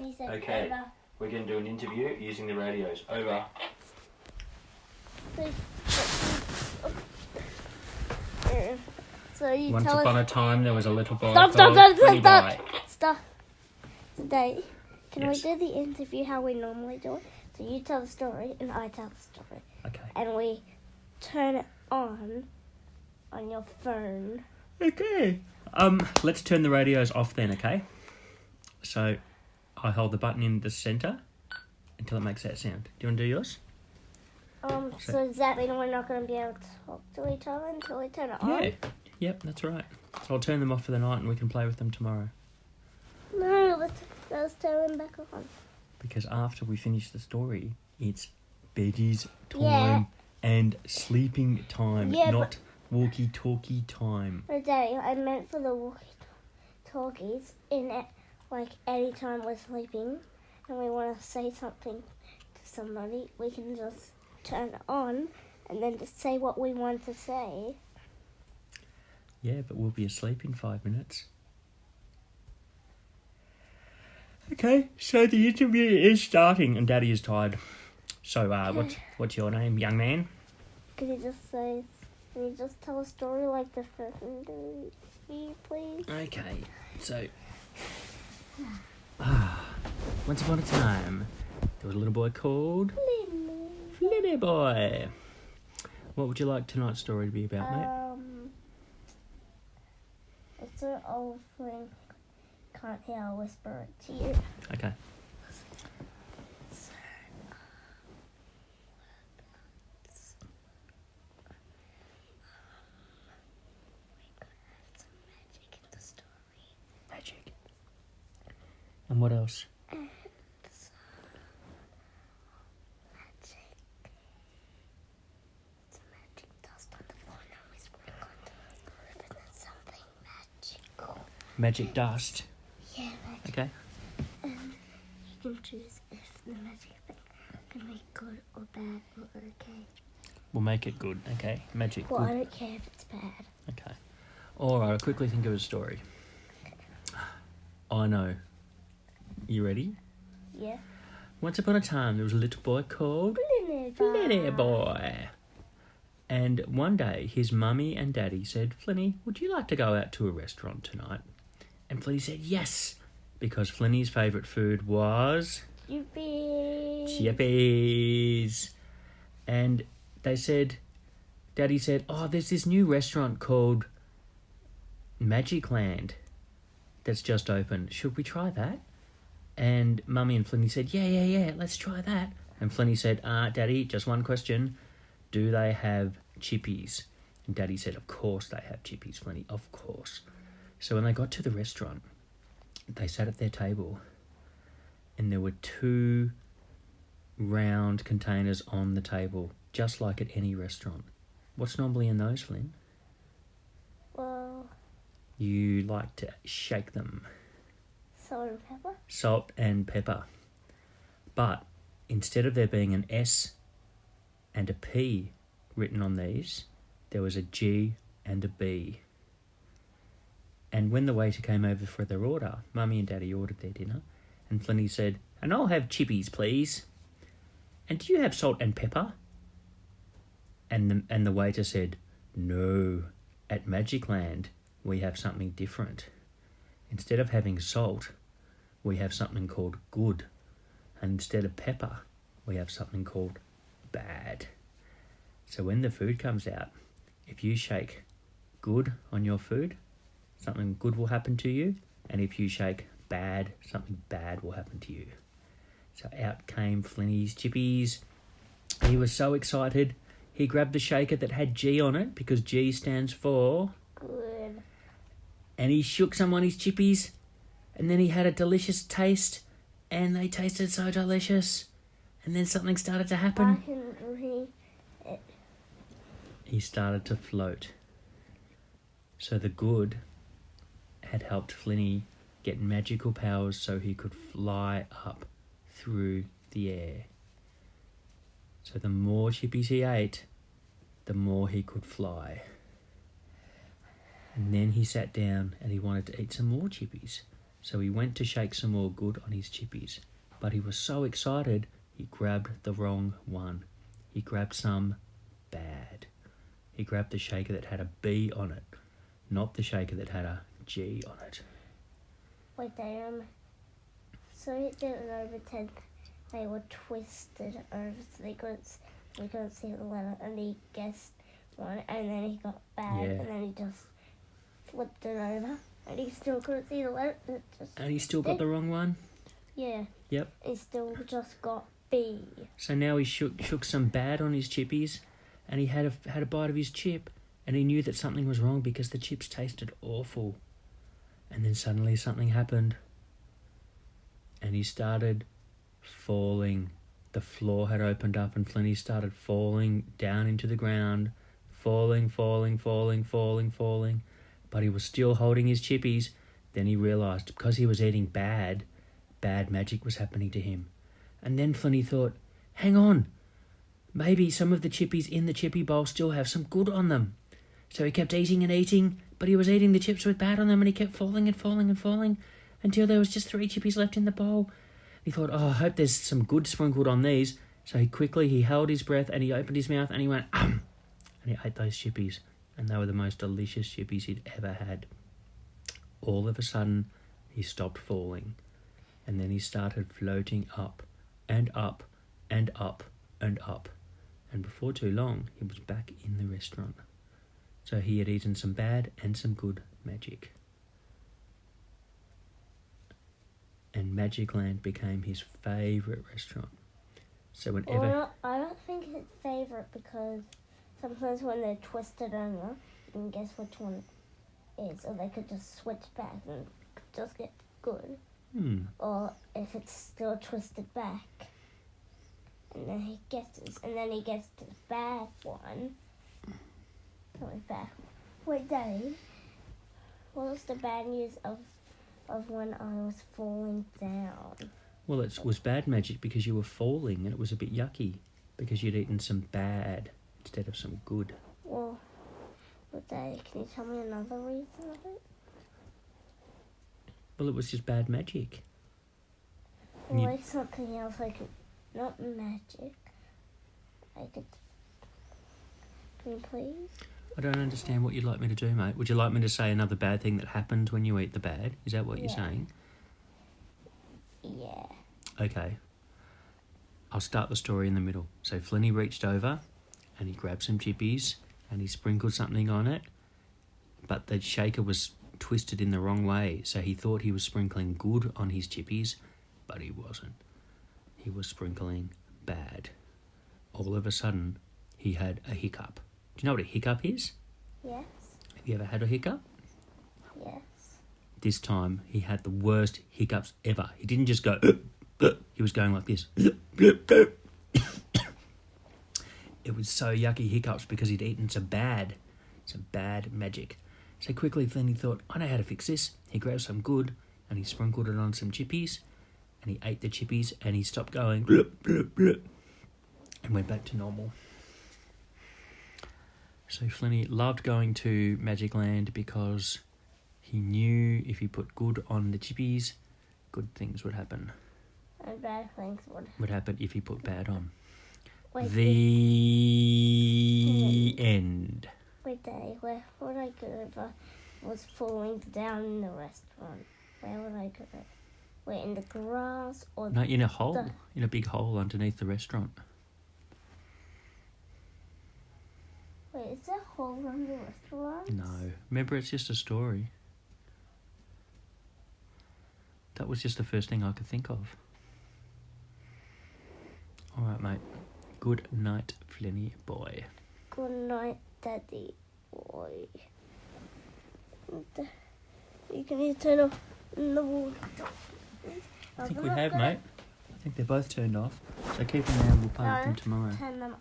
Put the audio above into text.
He said Okay. over. We're going to do an interview using the radios. Over. So you Once tell upon us. a time, there was a little boy Stop! Stop! Today, can Yes. we do the interview how we normally do it? So you tell the story and I tell the story. Okay. And we turn it on your phone. Okay. Let's turn the radios off then, okay? So, I hold the button in the centre until it makes that sound. Do you want to do yours? So does that mean we're not going to be able to talk to each other until we turn it on? Yeah. Yep, that's right. So I'll turn them off for the night and we can play with them tomorrow. No, let's turn them back on. Because after we finish the story, it's beddies time Yeah. and sleeping time, Yeah, not walkie-talkie time. No, Daddy, I meant for the walkie-talkies in it, like any time we're sleeping and we want to say something to somebody, we can just turn it on and then just say what we want to say. Yeah, but we'll be asleep in 5 minutes. Okay, so the interview is starting and Daddy is tired. So, what's your name, young man? Can you just tell a story like the first interview, please? Okay, so... once upon a time, there was a little boy called... Flitty Boy. What would you like tonight's story to be about, mate? It's an old thing. Can't hear, I'll whisper it to you. Okay. Magic. And what else? Magic dust. Yeah, magic. Okay. You can choose if the magic thing can be good or bad or okay. We'll make it good, okay? Magic Well, I good. don't care if it's bad. Okay. Alright, I'll quickly think of a story. I know. You ready? Yeah. Once upon a time, there was a little boy called Flitty Boy. And one day, his mummy and daddy said, Flinny, would you like to go out to a restaurant tonight? And Flinny said yes, because Flinny's favourite food was... Chippies. And they said, Daddy said, oh, there's this new restaurant called Magic Land that's just opened. Should we try that? And Mummy and Flinny said, yeah, let's try that. And Flinny said, Daddy, just one question. Do they have chippies? And Daddy said, of course they have chippies, Flinny, of course. So when they got to the restaurant, they sat at their table and there were 2 round containers on the table, just like at any restaurant. What's normally in those, Flynn? Well, You like to shake them. salt and pepper. Salt and pepper. But instead of there being an S and a P written on these, there was a G and a B. And when the waiter came over for their order, Mummy and Daddy ordered their dinner, and Flinny said, and I'll have chippies, please. And do you have salt and pepper? And the waiter said, no, at Magic Land we have something different. Instead of having salt, we have something called good. And instead of pepper, we have something called bad. So when the food comes out, if you shake good on your food, something good will happen to you. And if you shake bad, something bad will happen to you. So out came Flinny's chippies. He was so excited, he grabbed the shaker that had G on it, because G stands for... Good. And he shook some on his chippies, and then he had a delicious taste, and they tasted so delicious. And then something started to happen. I can read it. He started to float. So the good had helped Flinny get magical powers so he could fly up through the air. So the more chippies he ate, the more he could fly. And then he sat down and he wanted to eat some more chippies. So he went to shake some more good on his chippies. But he was so excited, he grabbed the wrong one. He grabbed some bad. He grabbed the shaker that had a B on it, not the shaker that had a G on it. Wait, so it didn't overtend. They were twisted over, so they couldn't see the letter, and he guessed one, and then he got bad, Yeah. and then he just flipped it over, and he still couldn't see the letter. And he still got the wrong one? Yeah. Yep. He still just got B. So now he shook some bad on his chippies, and he had a bite of his chip, and he knew that something was wrong because the chips tasted awful. And then suddenly something happened, and he started falling. The floor had opened up, and Flinny started falling down into the ground, falling. But he was still holding his chippies. Then he realised because he was eating bad magic was happening to him. And then Flinny thought, hang on, maybe some of the chippies in the chippy bowl still have some good on them. So he kept eating and eating, but he was eating the chips with bad on them, and he kept falling until there was just 3 chippies left in the bowl. He thought, I hope there's some good sprinkled on these. So he held his breath, and he opened his mouth, and he went, and he ate those chippies. And they were the most delicious chippies he'd ever had. All of a sudden, he stopped falling. And then he started floating up and up and up and up. And before too long, he was back in the restaurant. So he had eaten some bad and some good magic. And Magic Land became his favourite restaurant. So whenever... Well, I don't think it's favourite because sometimes when they're twisted over, you can guess which one it is, or they could just switch back and just get good. Or if it's still twisted back, and then he guesses, and then he gets the bad one. Coming back. Wait, Daddy, what was the bad news of when I was falling down? Well, it was bad magic because you were falling, and it was a bit yucky because you'd eaten some bad instead of some good. Well, Daddy, can you tell me another reason of it? Well, it was just bad magic. Or like something else, like not magic. Can you please? I don't understand what you'd like me to do, mate. Would you like me to say another bad thing that happened when you eat the bad? Is that what you're saying? Yeah. Okay. I'll start the story in the middle. So Flinny reached over and he grabbed some chippies and he sprinkled something on it, but the shaker was twisted in the wrong way, so he thought he was sprinkling good on his chippies, but he wasn't. He was sprinkling bad. All of a sudden, he had a hiccup. Do you know what a hiccup is? Yes. Have you ever had a hiccup? Yes. This time, he had the worst hiccups ever. He didn't just go, he was going like this. It was so yucky hiccups because he'd eaten some bad magic. So quickly, Flinny thought, I know how to fix this. He grabbed some good and he sprinkled it on some chippies and he ate the chippies and he stopped going and went back to normal. So Flinny loved going to Magic Land because he knew if he put good on the chippies, good things would happen. And bad things Would happen if he put bad on. Wait, The end. Wait, Daddy, where would I go if I was falling down in the restaurant? Where would I go? Wait, in the grass or... No, in a hole. In a big hole underneath the restaurant. Wait, is there a hole on the restaurant? No. Remember, it's just a story. That was just the first thing I could think of. All right, mate. Good night, Flinny boy. Good night, Daddy boy. Can you turn off the water? I think we have, mate. I think they're both turned off. So keep them there and we'll play with them tomorrow. Turn them